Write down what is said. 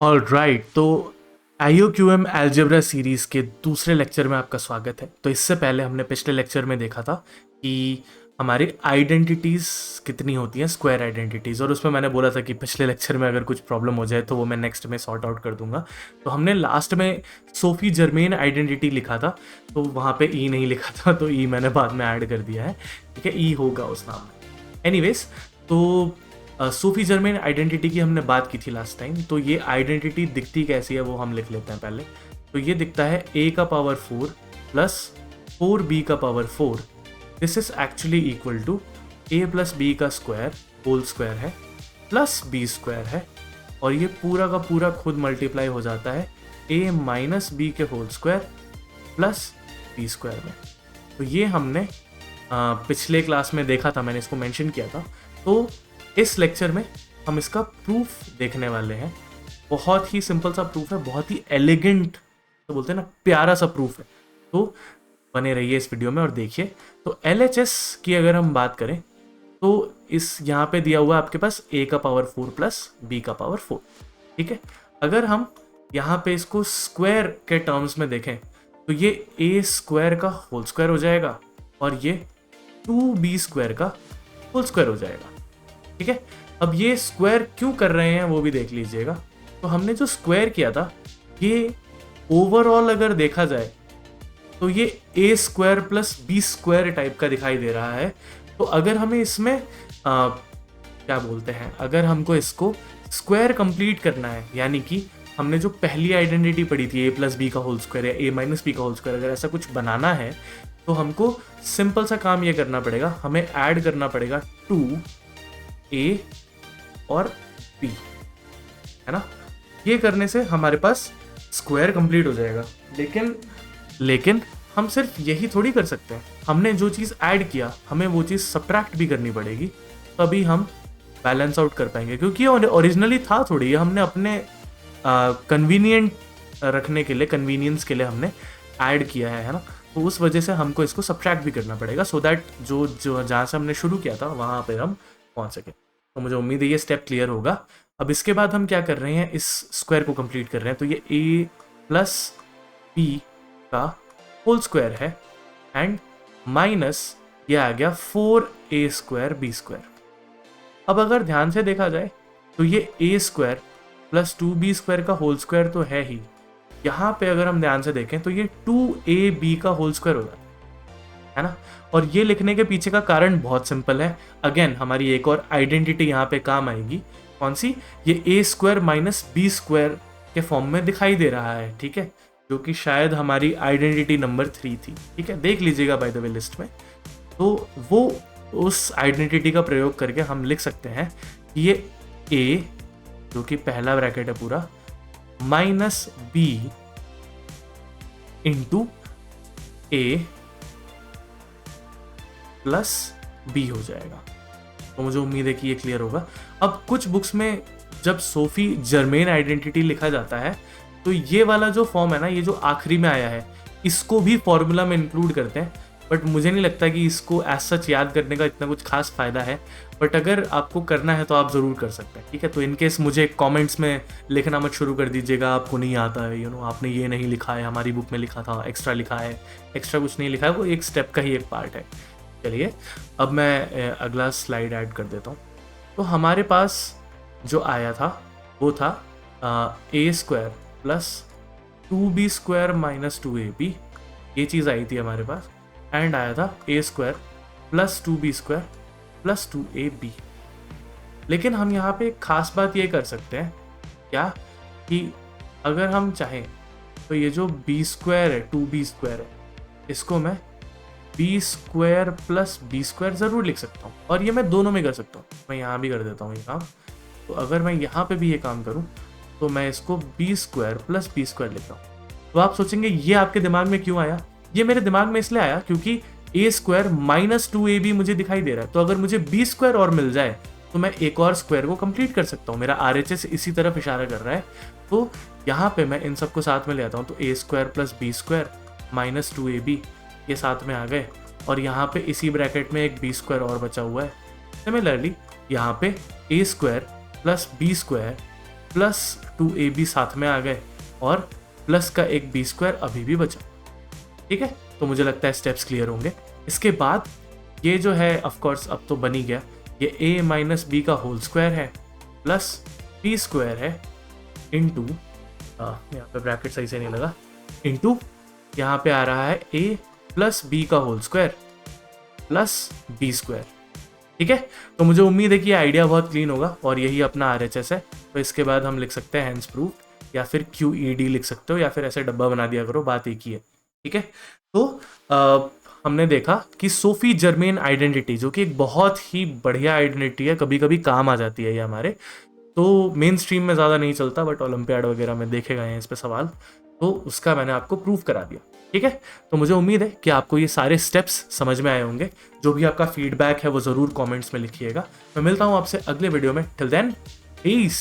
All right, तो IOQM algebra series के दूसरे लेक्चर में आपका स्वागत है। तो इससे पहले हमने पिछले लेक्चर में देखा था कि हमारी आइडेंटिटीज़ कितनी होती हैं, स्क्वायर आइडेंटिटीज़, और उसमें मैंने बोला था कि पिछले लेक्चर में अगर कुछ प्रॉब्लम हो जाए तो वो मैं नेक्स्ट में सॉर्ट आउट कर दूंगा। तो हमने लास्ट में सोफी जर्मेन आइडेंटिटी लिखा था, तो वहाँ पे ई नहीं लिखा था, तो ई मैंने बाद में ऐड कर दिया है। ठीक है, ई होगा उस नाम में। एनीवेज, तो सूफी जर्मेन आइडेंटिटी की हमने बात की थी लास्ट टाइम। तो ये आइडेंटिटी दिखती कैसी है वो हम लिख लेते हैं पहले। तो ये दिखता है a का पावर 4 प्लस 4b का power 4। This is actually equal to a plus B का स्क्वायर होल स्क्वायर है प्लस बी स्क्वायर है, और ये पूरा का पूरा खुद मल्टीप्लाई हो जाता है a माइनस बी के whole square plus B square में। तो ये हमने पिछले क्लास में देखा था, मैंने इसको मेंशन किया था। तो इस लेक्चर में हम इसका प्रूफ देखने वाले हैं। बहुत ही सिंपल सा प्रूफ है, बहुत ही एलिगेंट, तो बोलते हैं ना, प्यारा सा प्रूफ है। तो बने रहिए इस वीडियो में और देखिए। तो LHS की अगर हम बात करें तो इस यहाँ पे दिया हुआ है आपके पास a का पावर 4 प्लस b का पावर 4। ठीक है, अगर हम यहाँ पे इसको स्क्वायर के टर्म्स में देखें तो ये a स्क्वायर का होल स्क्वायर हो जाएगा और ये 2b स्क्वायर का होल स्क्वायर हो जाएगा। ठीक है, अब ये स्क्वायर क्यों कर रहे हैं वो भी देख लीजिएगा। तो हमने जो स्क्वायर किया था, ये ओवरऑल अगर देखा जाए तो ये a square plus B square type का दिखाई दे रहा है। तो अगर हमें इसमें क्या बोलते हैं, अगर हमको इसको स्क्वायर कंप्लीट करना है, यानी कि हमने जो पहली आइडेंटिटी पढ़ी थी a प्लस बी का होल स्क्वायर या a माइनस बी का होल स्क्वायर, अगर ऐसा कुछ बनाना है तो हमको सिंपल सा काम ये करना पड़ेगा, हमें ऐड करना पड़ेगा 2a और b, है ना। ये करने से हमारे पास स्क्वायर कंप्लीट हो जाएगा। लेकिन हम सिर्फ यही थोड़ी कर सकते हैं, हमने जो चीज़ ऐड किया हमें वो चीज़ सब्ट्रैक्ट भी करनी पड़ेगी, तभी हम बैलेंस आउट कर पाएंगे। क्योंकि ये ओरिजिनली था थोड़ी, ये हमने अपने कन्वीनियंट रखने के लिए, कन्वीनियंस के लिए हमने ऐड किया है ना। तो उस वजह से हमको इसको सब्ट्रैक्ट भी करना पड़ेगा, सो दैट जो जहाँ से हमने शुरू किया था वहाँ पर हम पहुँच सके। तो मुझे उम्मीद है ये स्टेप क्लियर होगा। अब इसके बाद हम क्या कर रहे हैं, इस स्क्वायर को कंप्लीट कर रहे हैं। तो ये a प्लस बी का होल स्क्वायर है एंड माइनस ये आ गया 4a स्क्वायर बी स्क्वायर। अब अगर ध्यान से देखा जाए तो ये a square plus 2b square का होल स्क्वायर तो है ही, यहाँ पे अगर हम ध्यान से देखें तो ये 2ab का होल स्क्वायर होगा, है ना। और ये लिखने के पीछे का कारण बहुत सिंपल है। अगेन हमारी एक और आइडेंटिटी यहाँ पे काम आएगी, कौन सी, ये a square minus b square के फॉर्म में दिखाई दे रहा है। ठीक है, जो कि शायद हमारी आइडेंटिटी नंबर 3 थी। ठीक है, देख लीजिएगा बाय द वे लिस्ट में। तो वो उस आइडेंटिटी का प्रयोग करके हम लिख सकते हैं कि ये a, जो कि पहला ब्रैकेट है पूरा, minus b into a plus b हो जाएगा। तो मुझे उम्मीद है कि ये क्लियर होगा। अब कुछ बुक्स में जब सोफी जर्मेन आइडेंटिटी लिखा जाता है तो ये वाला जो फॉर्म है ना, ये जो आखिरी में आया है, इसको भी फॉर्मूला में इंक्लूड करते हैं, बट मुझे नहीं लगता कि इसको एज सच याद करने का इतना कुछ खास फायदा है। बट अगर आपको करना है तो आप ज़रूर कर सकते हैं। ठीक है, तो इनकेस मुझे कमेंट्स में लिखना मत शुरू कर दीजिएगा आपको नहीं आता है, आपने ये नहीं लिखा है, हमारी बुक में लिखा था, एक्स्ट्रा लिखा है। एक्स्ट्रा कुछ नहीं लिखा है, वो एक स्टेप का ही एक पार्ट है। चलिए, अब मैं अगला स्लाइड ऐड कर देता हूँ। तो हमारे पास जो आया था वो था a square plus 2b square minus 2ab, ये चीज़ आई थी हमारे पास। एंड आया था a square plus 2b square plus 2ab। लेकिन हम यहाँ पे एक खास बात ये कर सकते हैं क्या, कि अगर हम चाहें तो ये जो b स्क्वायर है, 2b स्क्वायर है, इसको मैं b square plus B square ज़रूर लिख सकता हूँ, और ये मैं दोनों में कर सकता हूँ। मैं यहाँ भी कर देता हूँ ये काम। तो अगर मैं यहाँ पे भी ये काम करूँ तो मैं इसको b square plus B square लिखता हूँ। तो आप सोचेंगे ये आपके दिमाग में क्यों आया? ये मेरे दिमाग में इसलिए आया क्योंकि a स्क्वायर माइनस 2ab मुझे दिखाई दे रहा है। तो अगर मुझे बी स्क्वायर और मिल जाए तो मैं एक और स्क्वायर को कंप्लीट कर सकता हूँ। मेरा RHS इसी तरफ इशारा कर रहा है। तो यहाँ पे मैं इन सबको साथ में ले आता हूँ। तो a square plus B square minus 2ab ये साथ में आ गए, और यहाँ पे इसी ब्रैकेट में एक बी स्क्वायर और बचा हुआ है। सिमिलरली यहाँ पे a square plus B square plus 2ab साथ में आ गए और प्लस का एक बी स्क्वायर अभी भी बचा। ठीक है, तो मुझे लगता है स्टेप्स क्लियर होंगे। इसके बाद ये जो है ऑफ कोर्स अब तो बन ही गया, ये a माइनस बी का होल स्क्वायर है प्लस बी स्क्वायर है इंटू, यहाँ पे ब्रैकेट सही से नहीं लगा, इंटू यहाँ पे आ रहा है a प्लस बी का whole square plus B square. ठीक है, तो मुझे उम्मीद है कि ये आइडिया बहुत क्लीन होगा और यही अपना RHS है। तो इसके बाद हम लिख सकते हैं हैंस प्रूफ या फिर QED लिख सकते हो या फिर ऐसे डब्बा बना दिया करो, बात एक ही है। ठीक है, तो हमने देखा कि सोफी जर्मेन आइडेंटिटी जो कि एक बहुत ही बढ़िया आइडेंटिटी है, कभी कभी काम आ जाती है ये हमारे, तो मेन स्ट्रीम में ज़्यादा नहीं चलता बट ओलंपियाड वगैरह में देखे गए हैं इस पे सवाल, तो उसका मैंने आपको प्रूफ करा दिया। ठीक है, तो मुझे उम्मीद है कि आपको ये सारे स्टेप्स समझ में आए होंगे। जो भी आपका फीडबैक है वो ज़रूर कमेंट्स में लिखिएगा। मैं मिलता हूँ आपसे अगले वीडियो में। Till then, piece.